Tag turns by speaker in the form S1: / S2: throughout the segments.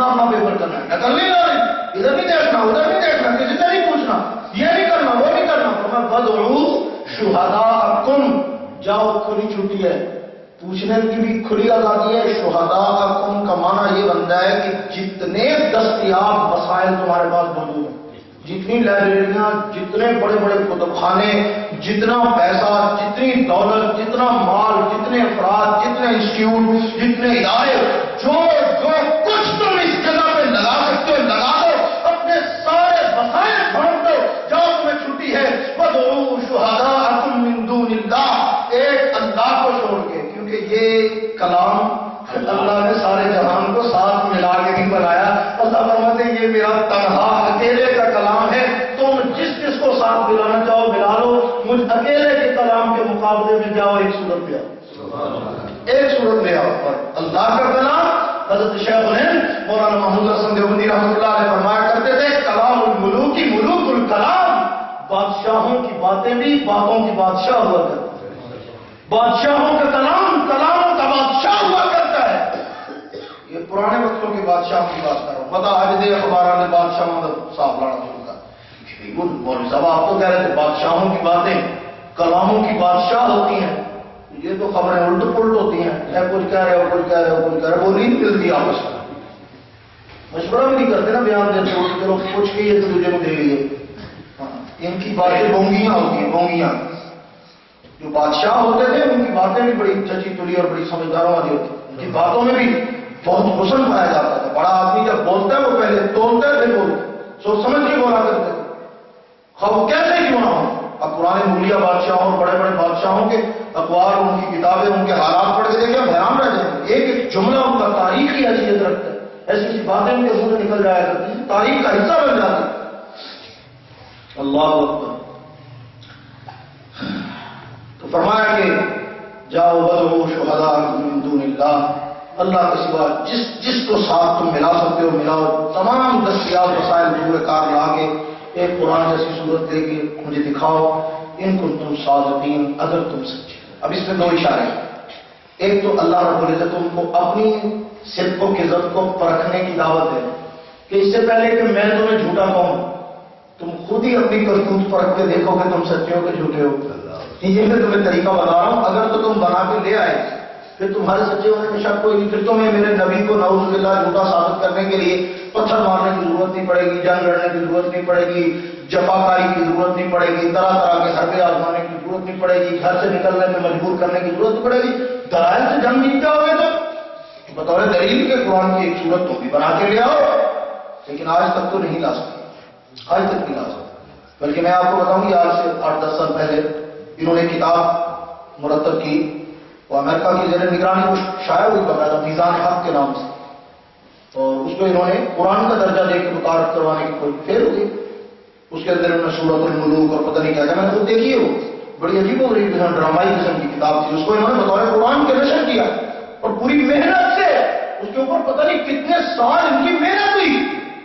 S1: اپنا اپنا پیپر کرنا ہے، نقل نہیں لانی، ادھر نہیں دیکھنا ادھر نہیں دیکھنا، کسی سے نہیں پوچھنا، یہ نہیں کرنا وہ نہیں کرنا۔ فرمایا فادعوا شہداءکم، جاؤ کھلی چھٹی ہے، پوچھنے کی بھی کھلی آزادی ہے۔ شہداءکم کا معنی یہ بنتا ہے کہ جتنے دستیاب وسائل تمہارے پاس موجود ہیں، جتنی لائبریریاں، جتنے بڑے بڑے کتب خانے، جتنا پیسہ، جتنی دولت، جتنا مال، جتنے افراد، جتنے انسٹیٹیوٹ، جتنے ادارے، جو کچھ تم اس جگہ پہ لگا سکتے ہو لگا دو، اپنے سارے وسائل بھونٹ دو، جاؤ تمہیں چھٹی ہے۔ وَادْعُوا شُهَدَاءَكُم مِّن دُونِ اللَّهِ، ایک اللہ کو چھوڑ کے، کیونکہ یہ کلام اللہ نے سارے جہان کو ساتھ ملا کے نہیں بنایا۔ اللہ فرماتے ہیں یہ میرا تنہا اکیلے کا کلام ہے، تم جس کو ساتھ ملانا چاہو ملا لو، مجھ اکیلے کے کلام کے مقابلے میں جاؤ ایک صورت لے آؤ، ایک صورت لے آؤ۔ اور اللہ کا کلام، حضرت شیخ الہند مولانا محمود حسن دیوبندی رحمۃ اللہ علیہ فرمایا کرتے تھے کلام الملوک ملوک الکلام، بادشاہوں کی باتیں بھی باتوں کی بادشاہ ہوا کرتے، بادشاہوں کا کلام کلاموں کا بادشاہ ہوا کرتا ہے۔ یہ پرانے وقتوں کے بادشاہوں کی بات کر رہا ہوں، پتا آج دے اخبارات نے بادشاہ مطلب صاف لانا شروع کر، مولوی صاحب آپ تو کہہ رہے تھے بادشاہوں کی باتیں کلاموں کی بادشاہ ہوتی ہیں، یہ تو خبریں الٹ پلٹ ہوتی ہیں، کچھ کہہ رہے ہو کچھ کہہ رہے ہو کچھ کہہ رہے ہو، وہ نہیں ملتی آپس میں، مشورہ بھی نہیں کرتے نا، بیان دیتے ہو چلو کچھ کے یہ تو دوسرے کو دے لیے۔ ان کی باتیں بونگیاں ہوتی ہیں، بونگیاں۔ جو بادشاہ ہوتے تھے ان کی باتیں بھی بڑی چچی تلی اور بڑی سمجھداروں والی ہوتی ہیں، ان کی باتوں میں بھی بہت حسن پایا جاتا تھا۔ بڑا آدمی جب بولتا ہے وہ پہلے تولتے تھے، بولتے سوچ سمجھ کے بولا کرتے تھے، خب کیسے کیوں نہ ہو۔ اب پرانے مغلیہ بادشاہوں اور بڑے بڑے بادشاہوں کے اخبار، ان کی کتابیں، ان کے حالات پڑھ کے دیکھیں حیران رہ جائیں گے، ایک ایک جملہ ان کا تاریخی حیثیت رکھتا ہے، ایسی ایسی باتیں ان کے منہ سے نکل جایا کرتی ہیں، تاریخ کا حصہ بن جاتی ہے۔ اللہ اکبر۔ تو فرمایا کہ جاؤ وَادْعُوا شُهَدَاءَكُم مِّن دُونِ اللَّهِ، اللہ کے سوا جس کو ساتھ تم ملا سکتے ہو ملاؤ، تمام دستیاب وسائل پورے کار لا کے ایک قرآن جیسی صورت دے کے مجھے دکھاؤ، ان کنتم صادقین، اگر تم سچے۔ اب اس میں دو اشارے ہیں، ایک تو اللہ رب العزت ان کو اپنی صدق و کذب کو پرکھنے کی دعوت ہے کہ اس سے پہلے کہ میں تمہیں جھوٹا کہوں، تم خود ہی اپنی کرتوت پرکھ کے دیکھو کہ تم سچے ہو کہ جھوٹے ہو۔ یہ میں تمہیں طریقہ بتا رہا ہوں، اگر تو تم بنا کے لے آئے پھر تمہارے سچے ہونے میں شک کوئی نہیں، پھر تمہیں میرے نبی کو نعوذ باللہ جھوٹا ثابت کرنے کے لیے پتھر مارنے کی ضرورت نہیں پڑے گی، جنگ لڑنے کی ضرورت نہیں پڑے گی، جفاکاری کی ضرورت نہیں پڑے گی، طرح طرح کے حربے آزمانے کی ضرورت نہیں پڑے گی، گھر سے نکلنے میں مجبور کرنے کی ضرورت نہیں پڑے گی۔ دلائل سے جنگ جیت جاؤ گے تو بطور دلیل کے قرآن کی ایک صورت تم بھی بنا کے لے آؤ، لیکن آج تک تو نہیں لا سکتے، آج تک نہیں لا سکتے۔ بلکہ میں آپ کو بتاؤں گی آج سے 8-10 سال پہلے انہوں نے کتاب مرتب کی، وہ امریکہ کی زیر نگرانی کو شائع ہوئی باقاعدہ میزان حق کے نام سے، اور اس کو انہوں نے قرآن کا درجہ دے کے متعارف کروانے کی کوئی فیل ہوئی۔ اس کے اندر انہوں نے سورۃ الملوک اور پتہ نہیں کیا میں نے خود دیکھی ہے، وہ بڑی عجیب و غریب قسم ڈرامائی قسم کی کتاب تھی، اس کو انہوں نے بطور قرآن کے نشر کیا اور پوری محنت سے اس کے اوپر پتہ نہیں کتنے سال ان کی محنت ہوئی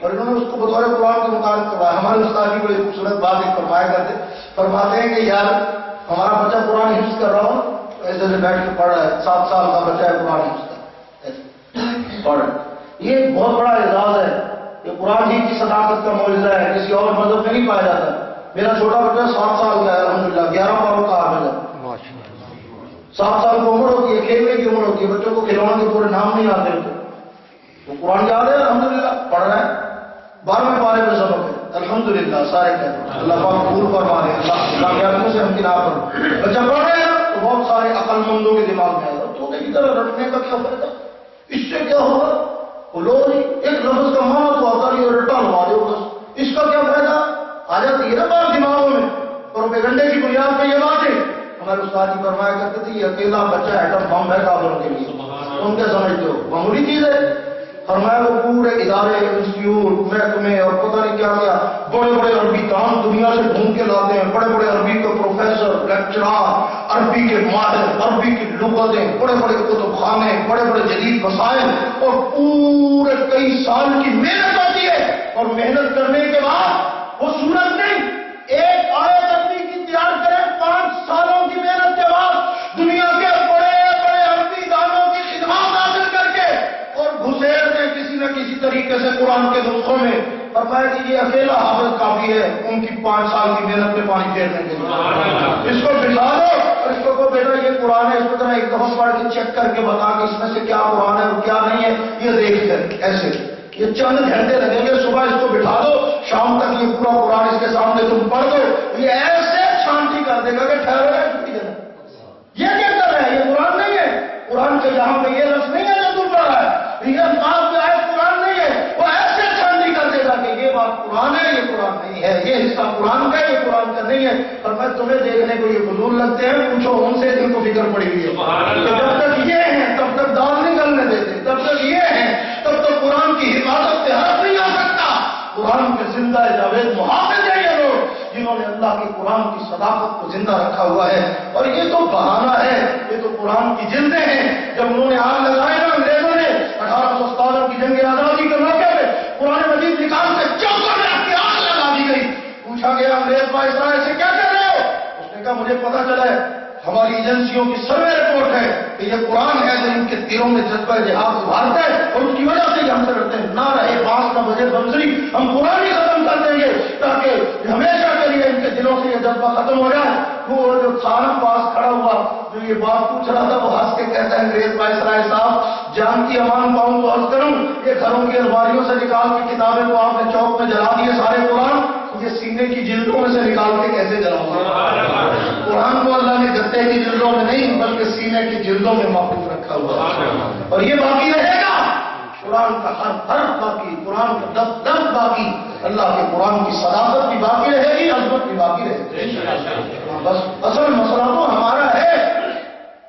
S1: اور انہوں نے اس کو بطور قرآن کے متعارف کروایا۔ ہمارے استاد بھی بڑی خوبصورت بات ایک فرماتے ہیں کہ یار ہمارا بچہ قرآن حفظ کر رہا ہو، ایسے سے بیٹھ کے پڑھ رہا ہے، 7 سال کا بچہ ہے قرآن حفظ کا پڑھ رہا ہے، یہ ایک بہت بڑا اعزاز ہے، یہ قرآن ہی کی صداقت کا معجزہ ہے، کسی اور مذہب میں نہیں پایا جاتا۔ میرا چھوٹا بچہ 7 سال کا ہے الحمدللہ، 11 پاروں کا حافظ ہے۔ 7 سال کی عمر ہوتی ہے، کھیلنے کی عمر ہوتی ہے، بچوں کو کھلونے کے پورے نام نہیں آتے ہوتے، وہ قرآن یاد ہے الحمدللہ، پڑھ رہا ہے، 12ویں پارے پہ سبق ہے الحمدللہ، سارے کہتے ہیں اللہ پاک قبول فرما دے، اللہ کامیابیوں سے امکنار کرو۔ بچہ پڑھ رہے ہیں تو بہت سارے عقل مندوں کے دماغ میں آئے تو کی طرح رٹنے کا کیا فائدہ، اس سے کیا ہوگا، وہ لوگ ایک لفظ کا معنی تو آتا نہیں رٹا لگا دے بس، اس کا کیا فائدہ آ جاتی ہے نا بات دماغوں میں، پروپیگنڈے کی بنیاد پہ یہ باتیں۔ ہمارے استاد جی فرمایا کرتے تھے یہ اکیلا بچہ ایٹم بم ہے کافروں کے لیے، تم کیا سمجھتے ہو معمولی چیز ہے۔ فرمایا وہ پورے ادارے انسٹیٹیوٹ محکمے اور پتہ نہیں کیا کیا بڑے بڑے عربی کام دنیا سے ڈھونڈ کے لاتے ہیں، بڑے بڑے عربی کے پروفیسر لیکچرار، عربی کے ماہر، عربی کی لغتیں، بڑے بڑے کتب خانے، بڑے بڑے جدید وسائل، اور پورے کئی سال کی محنت ہوتی ہے، اور محنت کرنے کے بعد وہ صورت نہیں ایک آیت عربی کی تیار کرے 5 سالوں کی محنت کے بعد دنیا کے بڑے بڑے عربی دانوں کی خدمات حاصل کر کے اور گھسیڑ میں کسی نہ کسی طریقے سے قرآن کے نسخوں میں فرمایا کہ یہ اکیلا حافظ کافی ہے ان کی 5 سال کی محنت میں پانی پھیرنے کے لیے. اس کو بٹھا دو اور اس کو کہو بیٹا یہ قرآن ہے، اس کو ذرا ایک دفعہ پڑھ کے چیک کر کے بتا کہ اس میں سے کیا قرآن ہے اور کیا نہیں ہے، یہ دیکھ کر ایسے یہ چند گھنٹے لگیں گے. صبح اس کو بٹھا دو، شام تک یہ پورا قرآن اس کے سامنے تم پڑھ دو، یہ ایسے شانتی کر دے گا کہ ٹھہرو ہے چھٹی دینا. یہ کیا کر رہا ہے؟ یہ قرآن نہیں ہے. قرآن کے یہاں پہ یہ لفظ نہیں ہے جو تم پڑھ رہا ہے، یہ الفاظ جو ہے قرآن نہیں ہے. وہ ایسے شانتی کر دے گا کہ یہ بات قرآن ہے، یہ قرآن نہیں ہے، یہ حصہ قرآن کا ہے، یہ قرآن کا نہیں ہے. اور میں تمہیں دیکھنے کو یہ فضول لگتے ہیں، پوچھو ان سے جن کو فکر پڑی ہوئی ہے. جب تک یہ ہیں تب تک دال نہیں گلنے دیتے، جب تک یہ ہیں تب تک قرآن کی حفاظت سے حرف نہیں آ سکتا. قرآن کے زندہ جاوید محافظ ہیں یہ لوگ جنہوں نے اللہ کے قرآن کی صداقت کو زندہ رکھا ہوا ہے. اور یہ تو بہانہ ہے، یہ تو قرآن کی جلدیں ہیں. جب انہوں نے آگ لگائے نا انگریزوں نے 1857 کی جنگ آزادی کے موقع پہ قرآن مجید نکال کے چوکوں میں رکھ کے آگ لگا دی گئی. پوچھا گیا انگریز وائسرائے سے کیا کر رہے ہو؟ اس نے کہا مجھے پتا چلا ہے، ہماری ایجنسیوں کی سروے رپورٹ ہے کہ یہ قرآن ہے جو ان کے دلوں میں جذبہ جہاد ابھارتا ہے اور اس کی وجہ سے ہم سے لڑتے ہیں. نہ رہے بانس نہ بجے بنسری، ہم قرآن ہی ختم کر دیں گے تاکہ ہمیشہ کے لیے ان کے دلوں سے یہ جذبہ ختم ہو جائے. وہ جو سالم پاس کھڑا ہوا جو یہ بات پوچھ رہا تھا وہ ہنس کے کہتا ہے انگریز وائسرائے صاحب جان کی امان پاؤں تو عرض کروں، یہ گھروں کی الماریوں سے نکال کے کتابیں تو آپ نے چوک میں جلا دیے سارے قرآن، یہ سینے کی جلدوں میں سے نکال کے کیسے جلاؤں گا؟ قرآن کو اللہ نے گتے کی جلدوں میں نہیں بلکہ سینے کی جلدوں میں محفوظ رکھا ہوا ہے اور یہ باقی رہے گا. قرآن کا ہر حرف باقی، قرآن کا دف دف باقی، اللہ کے قرآن کی صداقت بھی باقی رہے گی، عظمت بھی باقی رہے گی. بس اصل مسئلہ تو ہمارا ہے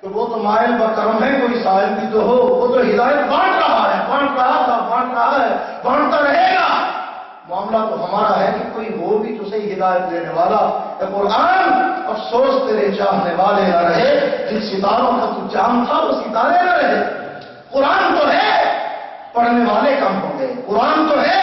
S1: کہ وہ تو مائل بکرم ہے، کوئی سائل بھی تو ہو. وہ تو ہدایت بانٹ رہا ہے، بانٹ رہا تھا، بانٹ رہا ہے، بانٹتا رہے گا. معاملہ تو ہمارا ہے کہ کوئی ہو بھی تو صحیح ہدایت دینے والا. قرآن افسوس تیرے چاہنے والے نہ رہے، جن ستاروں کا تو چاند تھا وہ ستارے نہ رہے. قرآن تو ہے، پڑھنے والے کم ہو گئے. قرآن تو ہے،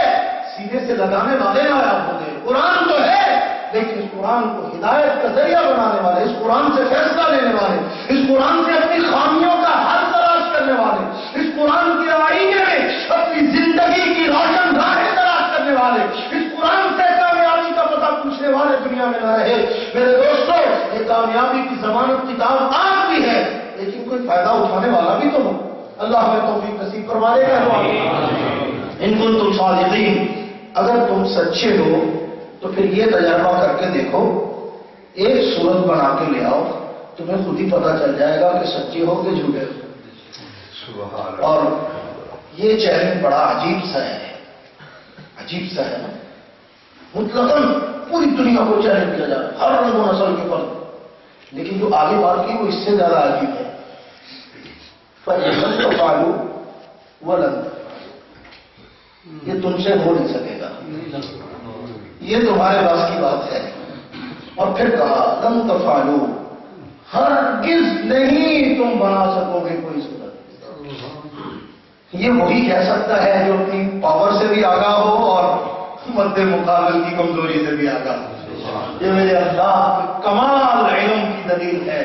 S1: سینے سے لگانے والے نایاب ہو گئے. قرآن تو ہے لیکن اس قرآن کو ہدایت کا ذریعہ بنانے والے، اس قرآن سے فیصلہ لینے والے، اس قرآن سے اپنی خامیوں کا حل تلاش کرنے والے، اس قرآن کے آئینے میں اپنی زندگی کی روشن راہیں تلاش کرنے والے، اس قرآن سے کامیابی کا پتہ پوچھنے والے دنیا میں نہ رہے. میرے دوستو، یہ کامیابی کی ضمانت کتاب آج بھی ہے لیکن کوئی فائدہ اٹھانے والا بھی تو ہو. اللہ ہمیں توفیق نصیب فرمائے گا. ان کنتم صادقین، اگر تم سچے ہو تو پھر یہ تجربہ کر کے دیکھو، ایک صورت بنا کے لے آؤ، تمہیں خود ہی پتا چل جائے گا کہ سچے ہو کہ جھوٹے ہو. اور یہ چیلنج بڑا عجیب سا ہے، عجیب سا ہے نا. مطلقاً پوری دنیا کو چیلنج کیا جائے ہر رنگ و نسل کے پر، لیکن جو آگے بات کی وہ اس سے زیادہ عجیب ہے. فَإِنْ تَفْعَلُوا وَلَنْ تَفْعَلُوا، یہ تم سے ہو نہیں سکے گا، یہ تمہارے پاس کی بات ہے. اور پھر کہا لن تفعلوا، ہرگز نہیں تم بنا سکو گے کوئی صورت. یہ وہی کہہ سکتا ہے جو اپنی پاور سے بھی آگاہ ہو اور مد مقابل کی کمزوری سے بھی آگاہ ہو. یہ میرے اللہ کے کمال علم کی دلیل ہے،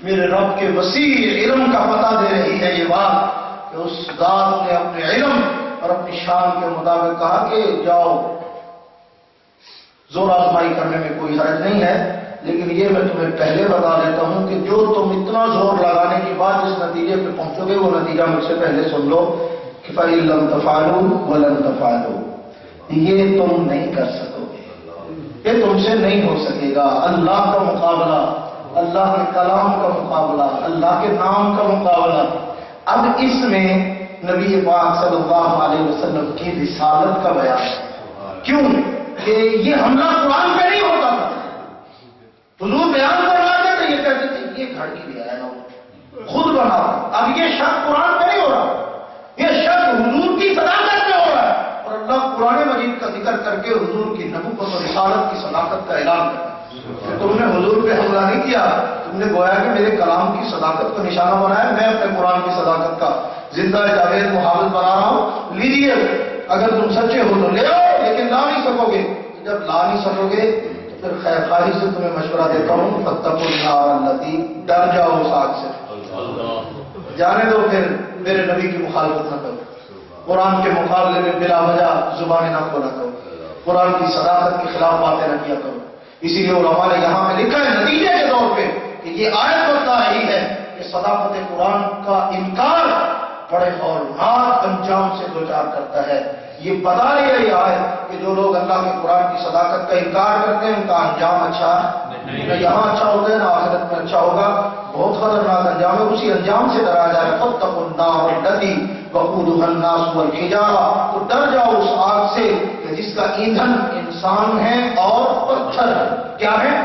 S1: میرے رب کے وسیع علم کا پتہ دے رہی ہے یہ بات کہ اس ذات نے اپنے علم اور اپنی شان کے مطابق کہا کہ جاؤ. زور آزمائی کرنے میں کوئی حرج نہیں ہے، لیکن یہ میں تمہیں پہلے بتا دیتا ہوں کہ جو تم اتنا زور لگانے کے بعد جس نتیجے پہ پہنچو گے وہ نتیجہ مجھ سے پہلے سن لو کہ فَإِن لَمْ تَفْعَلُوا وَلَنْ تَفْعَلُوا، یہ تم نہیں کر سکو گے، یہ تم سے نہیں ہو سکے گا. اللہ کا مقابلہ، اللہ کے کلام کا مقابلہ، اللہ کے نام کا مقابلہ. اب اس میں نبی پاک صلی اللہ علیہ وسلم کی رسالت کا بیان ہے. کیوں کہ یہ حملہ قرآن پہ نہیں ہوتا تھا. حضور بیان کرواتے تھے، یہ کہتے تھے یہ گھڑ کی لیا ہے نا خود بنا. اب یہ شک قرآن پہ نہیں ہو رہا، یہ شک حضور کی صداقت پہ ہو رہا ہے. اور اللہ قرآن مجید کا ذکر کر کے حضور کی نبوت اور رسالت کی صداقت کا اعلان کرتا ہے. تم نے حضور پہ حملہ نہیں کیا، تم نے گویا کہ میرے کلام کی صداقت کو نشانہ بنایا. میں اپنے قرآن کی صداقت کا زندہ جاوید محافظ بنا رہا ہوں. لیجیے، اگر تم سچے ہو تو لے آؤ، لیکن لا نہیں سکو گے. جب لا نہیں سکو گے تو پھر خیر خواہی سے تمہیں مشورہ دیتا ہوں فاتقوا النار التی، ڈر جاؤ اس آگ سے، جانے دو، پھر میرے نبی کی مخالفت نہ کرو. قرآن کے مقابلے میں بلا وجہ زبانیں نہ کھولا کرو، قرآن کی صداقت کے خلاف باتیں نہ کیا کرو۔ اسی لیے علماء نے یہاں میں لکھا ہے نتیجے کے طور پہ کہ یہ آیت بتا رہی ہے کہ صداقت قرآن کا انکار بڑے ہولناک انجام سے دوچار کرتا ہے۔ یہ بتا رہی ہے یہ آیت کہ جو لوگ اللہ کے قرآن کی صداقت کا انکار کرتے ہیں ان کا انجام اچھا نہ یہاں اچھا ہوگا نہ آخرت میں اچھا ہوگا، بہت خطرناک انجام ہے۔ اسی انجام سے ڈرا جائے، فاتقوا النار التي وقودها الناس والحجارہ، تو ڈر جاؤ اس آگ سے کہ جس کا ایندھن انسان ہے اور پتھر۔ کیا ہے؟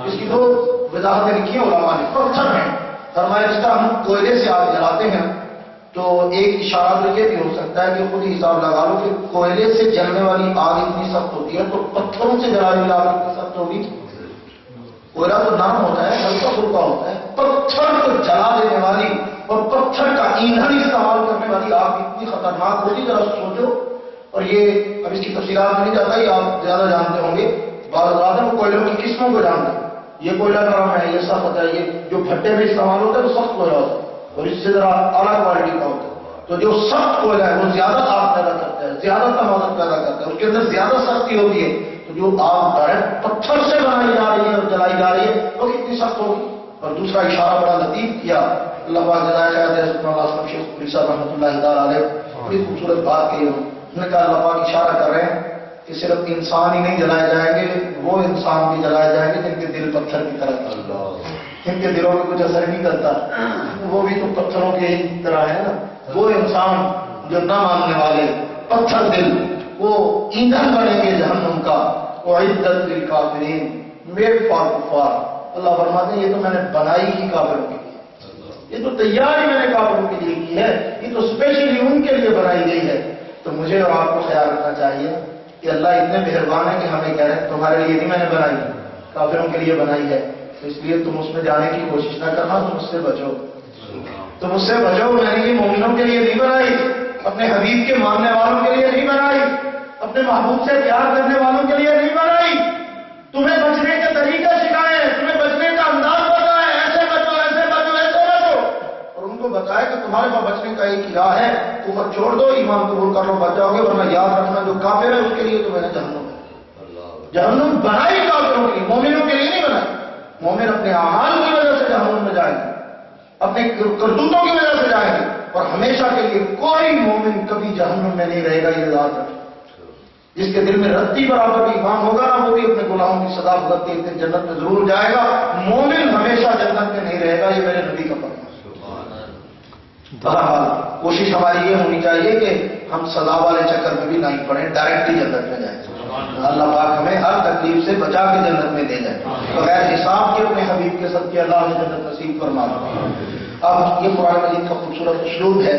S1: اس کی دو وضاحتیں لکھی ہیں علماء نے، پتھر ہیں۔ فرمایا جس طرح ہم کوئلے سے آگ جلاتے ہیں تو ایک اشارہ تو یہ بھی ہو سکتا ہے کہ خود ہی حساب لگا لو کہ کوئلے سے جلنے والی آگ اتنی سخت ہوتی ہے تو پتھروں سے جلانے والی آگ اتنی سخت ہوگی۔ کوئلہ تو نرم ہوتا ہے، ہلکا پھلکا ہوتا ہے، پتھر کو جلا دینے والی اور پتھر کا ایندھن استعمال کرنے والی آگ اتنی خطرناک ہوگی، ذرا سوچو۔ اور یہ اب اس کی تفصیلات میں نہیں جاتا، یہ آپ زیادہ جانتے ہوں گے، بعض اوقات وہ کوئلوں کی قسموں کو جانتے ہیں، یہ کوئلہ نرم ہے، یہ سخت ہے، یہ جو بھٹے میں استعمال ہوتا ہے وہ سخت کوئلہ ہوتا ہے اور اس سے ذرا اعلیٰ کوالٹی کا ہوتا ہے۔ تو جو سخت کوئلہ ہے وہ زیادہ آگ پیدا کرتا ہے، زیادہ تمازن پیدا کرتا ہے، اس کے اندر زیادہ سختی ہوتی ہے۔ تو جو آگ ڈائریکٹ پتھر سے بنائی جا رہی ہے اور جلائی جا رہی ہے وہ کتنی سخت ہوگی۔ اور دوسرا اشارہ بڑا لطیف کیا اللہ پاک جزائے خیر دے حضرت مولانا شیخ عبداللہ صاحب رحمۃ اللہ تعالیٰ علیہ، بڑی خوبصورت بات کہی انہوں نے کہا اللہ پاک اشارہ کر رہے ہیں کہ صرف انسان ہی نہیں جلائے جائیں گے، وہ انسان بھی جلائے جائیں گے جن کے دل پتھر کی طرح، جن کے دلوں میں کچھ اثر نہیں کرتا، وہ بھی تو پتھروں کے ہی طرح ہے نا۔ وہ انسان جو نہ ماننے والے پتھر دل، وہ ایندھن بنیں گے جہنم کا، وعدت للکافرین میڈ فار کفار۔ اللہ فرماتے ہیں یہ تو میں نے بنائی ہی کافروں کے لیے، یہ تو تیاری میں نے کافروں کے لیے کی ہے، یہ تو اسپیشلی ان کے لیے بنائی گئی ہے۔ تو مجھے اور آپ کو خیال رکھنا چاہیے کہ اللہ اتنے مہربان ہے کہ ہمیں کہہ رہے ہیں تمہارے لیے نہیں میں نے بنائی، کافروں کے لیے بنائی ہے، تو اس لیے تم اس میں جانے کی کوشش نہ کرنا، تم اس سے بچو، تم اس سے بچو۔ میں نے یہ مومنوں کے لیے نہیں بنائی، اپنے حبیب کے ماننے والوں کے لیے نہیں بنائی، اپنے محبوب سے پیار کرنے والوں کے لیے نہیں بنائی۔ تمہیں بچنے کے طریقے سکھائے، تمہیں بچنے کا انداز بتائے، ایسے بچو ایسے بچو ایسے بچو، اور ان کو بتائے کہ تمہارے پاس بچنے کا ایک راہ ہے، کفر چھوڑ دو، ایمان قبول کر لو، بچ جاؤ گے، ورنہ یاد رکھنا جو کافر ہے اس کے لیے تو میں نے جہنم بنائی کافروں کے لیے، مومنوں کے لیے نہیں بنائی۔ مومن اپنے اعمال کی وجہ سے جہنم میں جائیں گے، اپنے کرتوتوں کی وجہ سے جائیں گے، اور ہمیشہ کے لیے کوئی مومن کبھی جہنم میں نہیں رہے گا، یہ یاد رکھیں۔ جس کے دل میں رتی برابر ایمان ہوگا نا وہ بھی اپنے غلاموں کی صدا کرتے ایک دن جنت میں ضرور جائے گا، مومن ہمیشہ جنت میں نہیں رہے گا، یہ میرے نبی کا فرمان ہے۔ بہرحال کوشش ہماری یہ ہونی چاہیے کہ ہم سزا والے چکر میں بھی نہیں پڑیں، ڈائریکٹلی جنت میں جائیں۔ اللہ پاک ہمیں ہر تکلیف سے بچا کے جنت میں دے جائے، بغیر حساب کے اپنے حبیب کے صدقے اللہ نے جنت نصیب فرما۔ اب یہ قرآن مجید کا خوبصورت اسلوب ہے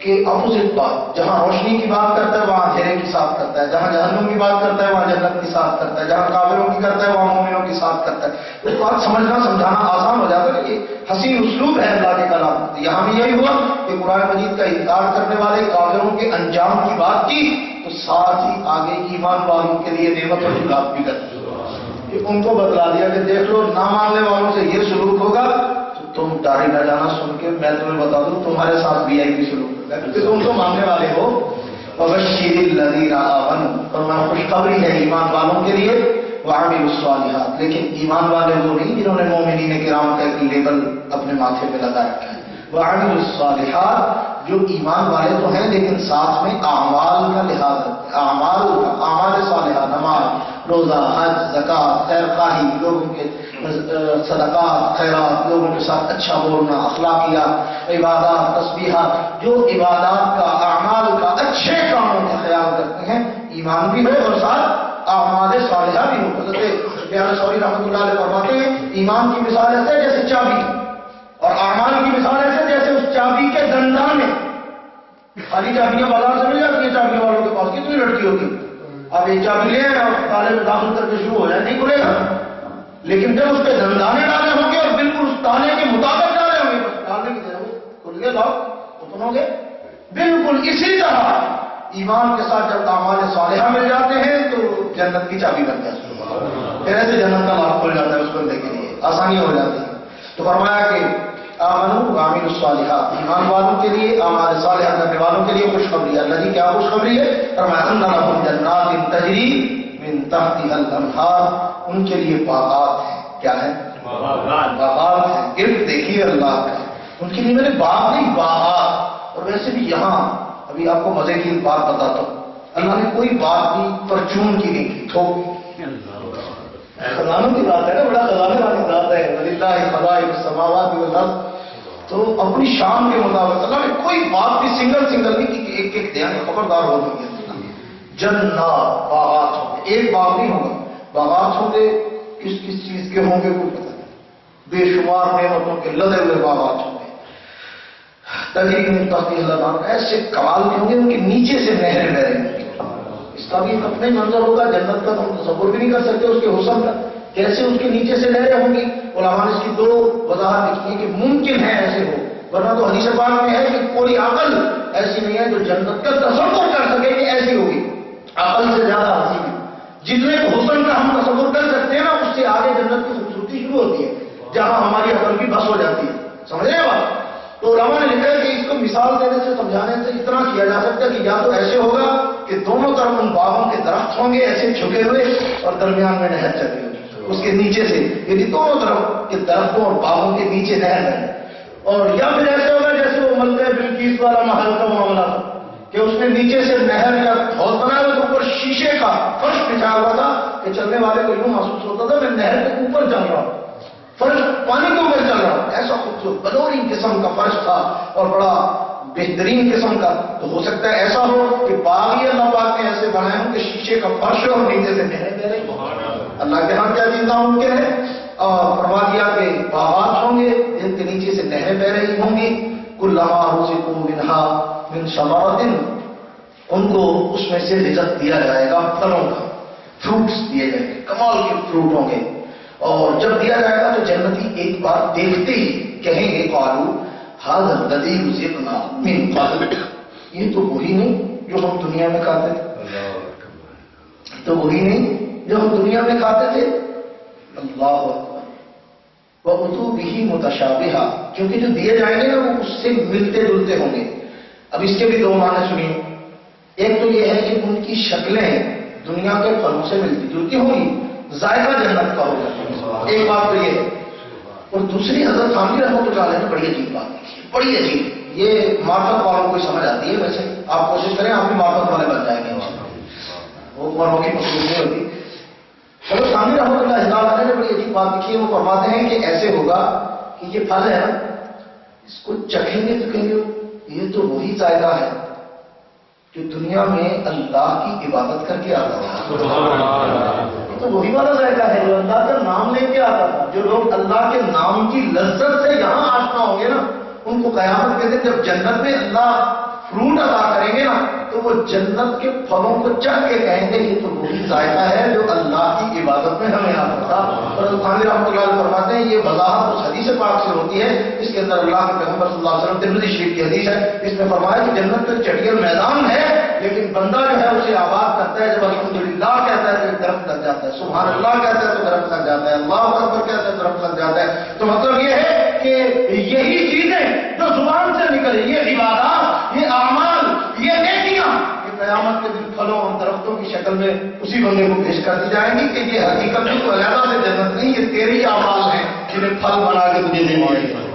S1: کہ اپوزٹ بات، جہاں روشنی کی بات کرتا ہے وہاں اندھیرے کی ساتھ کرتا ہے، جہاں جہنم کی بات کرتا ہے وہاں جنت کی ساتھ کرتا ہے، جہاں کافروں کی کرتا ہے وہاں مومنوں کی ساتھ کرتا ہے۔ اس بات سمجھنا سمجھانا آسان ہو جاتا ہے کہ یہ حسین اسلوب ہے اللہ کے کلام۔ یہاں بھی یہی ہوا کہ قرآن مجید کا انکار کرنے والے کافروں کے انجام کی بات کی تو ساتھ ہی آگے کی ایمان والوں کے لیے نعمت اور خلاف بھی کر کہ ان کو بتلا دیا کہ دیکھ لو نہ ماننے والوں سے یہ سلوک ہوگا تو تم ڈارے نہ جانا، سن کے میں تمہیں بتا دوں تمہارے ساتھ بھی آئی سلوک ہوگا، کیونکہ تم تو ماننے والے ہو۔ وبشر الذین آمنوا، فرمایا خوشخبری ہے ایمان والوں کے لیے، وعملوا الصالحات، لیکن ایمان والے وہ نہیں جنہوں نے مومنین کرام کا ایک لیبل اپنے ماتھے پہ لگا رکھا ہے۔ وعملوا الصالحات، جو ایمان والے تو ہیں لیکن ساتھ میں اعمال کا لحاظ رکھتے ہیں، اعمال صالحہ، نماز، روزہ، حج، زکوٰۃ، خیر خواہی، لوگوں کے صدقات، خیرات، لوگوں کے ساتھ اچھا بولنا، اخلاقیات، عبادات، تسبیحات، جو عبادات کا، اعمال کا، اچھے کاموں کا خیال کرتے ہیں، ایمان بھی ہو اور ساتھ اعمال صالحہ بھی ہو۔ حضرت سفیان ثوری رحمۃ اللہ علیہ فرماتے ہیں ایمان کی مثال ایسے ہے جیسے چابی، اور اعمال کی مثال ایسے جیسے اس چابی کے دندان میں، خالی چابیاں بازار سے مل جاتی ہیں چابیوں والوں کے پاس، کتنی لڑکی ہوگی، آپ ایک چابی لیں اور تالے میں داخل کر کے شروع ہو جائے نہیں کھلے گا، لیکن جب اس پہ دندانے ڈالے ہوں گے اور بالکل اس تالے کے مطابق ڈالے ہوں گے بس ڈالنے کی ضرورت کھل گئے لاؤ اوپن ہو گئے۔ بالکل اسی طرح ایمان کے ساتھ جب اعمال صالحہ مل جاتے ہیں تو جنت کی چابی بن جاتی ہے، پھر ایسے جنت کا راز کھل جاتا ہے اس بندے کے لیے، آسانی ہو جاتی ہے۔ تو فرمایا کہ آمنوا وعملوا الصالحات، ایمان والوں کے لیے، اعمال صالحہ کرنے والوں کے لیے خوشخبری ہے۔ اللہ جی کیا خوشخبری ہے؟ فرمایا ان لهم جنات تجری من تحتها الانہار، ان کے لیے باغات ہیں۔ کیا ہے؟ باغات ہیں۔ گفٹ دیکھیے اللہ کا، ان کے لیے میرے باغ نہیں باغات۔ اور ویسے بھی یہاں ابھی آپ کو مزے کی بات بتاتا ہوں، اللہ نے کوئی بات بھی پرچون کی نہیں کی، تھوک خزانوں کی بات ہے نا، بڑا خزانے والی ذات ہے، وللہ خزائن السماوات والارض، تو اپنی شان کے مطابق اللہ نے کوئی بات بھی سنگل نہیں کی کہ ایک ایک دیا خبردار ہو گئی ہے۔ جنات باغات ہوں گے، ایک باغ نہیں ہوگا، باغات ہوں گے، کس چیز کے ہوں گے کوئی پتہ نہیں، بے شمار نعمتوں کے لدے ہوئے باغات ہوں گے۔ تجری من تحتها الانہار، ایسے کمال کے ہوں گے ان کے نیچے سے نہریں بہ رہی ہیں۔ اس کا بھی اپنا ہی منظر ہوگا، جنت کا تو ہم تصور بھی نہیں کر سکتے اس کے حسن کا، کیسے اس کے نیچے سے نہریں ہوں گی۔ علماء نے اس کی دو وضاحت لکھی ہے کہ ممکن ہے ایسے ہو، ورنہ تو حدیث پاک میں ہے کہ کوئی عقل ایسی نہیں ہے جو جنت کا تصور کر سکے کہ ایسی ہوگی، عقل سے زیادہ حسین ہے۔ جتنے حسن کا ہم تصور کر سکتے ہیں نا، اس سے آگے جنت کی خوبصورتی شروع ہوتی ہے، جہاں ہماری عقل کی بس ہو جاتی ہے۔ سمجھ رہے ہیں بات؟ تو علماء نے لکھا ہے کہ اس کو مثال دینے سے، سمجھانے سے اتنا کیا جا سکتا ہے کہ یا تو ایسے ہوگا کہ دونوں طرف ان باغوں کے درخت ہوں گے ایسے جھکے ہوئے اور درمیان میں نہر چلتی ہوگی اس کے نیچے سے، یعنی دونوں طرف کے درختوں اور باغوں کے نیچے نہر ہے۔ اور یا پھر ایسے ہوگا جیسے وہ ملکہ بلقیس والا محل کا معاملہ تھا کہ اس نے نیچے سے نہر کا حوض بنایا ہوا، اوپر شیشے کا فرش بچھا ہوا تھا کہ چلنے والے کو یوں محسوس ہوتا تھا میں نہر کے اوپر چل رہا ہوں، فرش پانی کے اوپر چل رہا ہوں۔ ایسا خوبصورت بدوری قسم کا فرش تھا اور بڑا بہترین قسم کا۔ تو ہو سکتا ہے ایسا ہو کہ باغ ہی اللہ پاک نے ایسے بنائے ہوں کہ شیشے کا فرش اور نیچے سے نہریں بہ رہی ہوں۔ اللہ کے ہاں کیا چیز ناممکن ہے؟ اور فرما دیا کہ باغات ہوں گے جن کے نیچے سے نہریں بہ رہی ہوں گی، کلما رزقوا منہا من ثمرۃ، ان کو اس میں سے رزق دیا جائے گا، پھلوں کا، فروٹس دیے جائیں گے، کمال کے فروٹ ہوں گے۔ اور جب دیا جائے گا تو جنتی ایک بار دیکھتے ہی کہیں گے قالوا ھذا الذی رزقنا من قبل، یہ تو وہی نہیں جو ہم دنیا میں کھاتے تھے، تو وہی نہیں جو ہم دنیا میں کھاتے تھے۔ اللہ اکبر۔ وَأُتُوا بِهِ مُتَشَابِهًا، کیونکہ جو دیے جائیں گے نا وہ اس سے ملتے جلتے ہوں گے۔ اب اس کے بھی دو معنی سنیے، ایک تو یہ ہے کہ ان کی شکلیں دنیا کے پھلوں سے ملتی جلتی ہوں گی، ذائقہ جنت کا ہوگا، ایک بات تو یہ ہے۔ اور دوسری حضرت خانوی رحمۃ اللہ علیہ نے بڑی عجیب بات لکھی، بڑی عجیب، یہ معرفت والوں کو سمجھ آتی ہے، ویسے آپ کوشش کریں آپ بھی معرفت والے بن جائیں گے، وہ عمروں کی مخلوق نہیں ہوتی۔ حضرت خانوی رحمۃ اللہ علیہ نے بڑی عجیب بات لکھی ہے، وہ فرماتے ہیں کہ ایسے ہوگا کہ یہ پھل ہے نا، اس کو چکھیں گے تو کہیں گے یہ تو وہی ذائقہ ہے جو دنیا میں اللہ کی عبادت کر کے آتا تھا، تو وہی والا ذائقہ ہے جو اللہ کا نام لے کے آتا تھا۔ جو لوگ اللہ کے نام کی لذت سے یہاں آشنا ہوں گے نا، ان کو قیامت کے دن جب جنت میں اللہ فروٹ عطا کریں گے نا، تو وہ جنت کے پھلوں کو چکھ کے کہیں گے یہ تو وہی ذائقہ ہے جو اللہ کی عبادت میں ہمیں آتا تھا۔ اور خانوی رحمۃ اللہ علیہ فرماتے ہیں یہ وضاحت اس حدیث پاک سے ہوتی ہے، اس کے اندر اللہ کے پیغمبر صلی اللہ علیہ وسلم ترمذی شریف کی حدیث ہے، اس میں فرمایا کہ جنت تو چٹیل میدان ہے، لیکن بندہ جو ہے اسے آباد کرتا ہے، جب الحمدللہ کہتا ہے تو ایک درخت لگ جاتا ہے، سبحان اللہ کہتا ہے تو درخت لگ جاتا ہے، اللہ اکبر کہتا ہے تو درخت لگ جاتا ہے۔ تو مطلب یہ ہے کہ یہی چیزیں جو زبان سے نکلے، یہ عبادات، یہ اعمال، یہ نیکیاں، یہ قیامت کے دن پھلوں اور درختوں کی شکل میں اسی بندے کو پیش کر دی جائیں گی کہ یہ حقیقت میں تو علیحدہ سے جنت نہیں، یہ تیرے ہی اعمال ہیں جنہیں پھل بنا کے تجھے دینے ہیں۔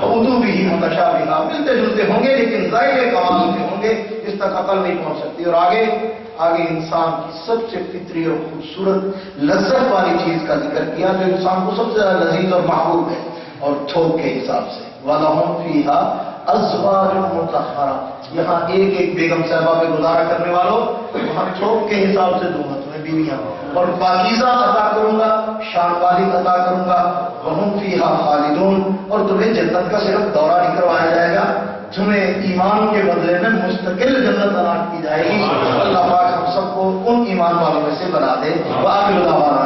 S1: اردو بھی متشابہہ، ملتے جلتے ہوں گے لیکن ذائقے کمال کے ہوں گے، اس تک عقل نہیں پہنچ سکتی۔ اور آگے انسان کی سب سے فطری اور خوبصورت لذت والی چیز کا ذکر کیا جو انسان کو سب سے زیادہ لذیذ اور محبوب ہے، اور تھوک کے حساب سے وَلَهُمْ فِيهَا أَزْوَاجٌ مُطَهَّرَةٌ، یہاں ایک ایک بیگم صاحبہ پہ گزارا کرنے والوں، وہاں تھوک کے حساب سے دوں گا تمہیں بیویاں، اور پاکیزہ عطا کروں گا، شان والی عطا کروں گا، وَهُمْ فِيهَا خَالِدُونَ، اور تمہیں جنت کا صرف دورہ نہیں کروایا جائے گا، تمہیں ایمان کے بدلے میں مستقل جنت عطا کی جائے گی۔ اللہ پاک ہم سب کو ان ایمان والوں میں سے بنا دے۔ وآخر دعوانا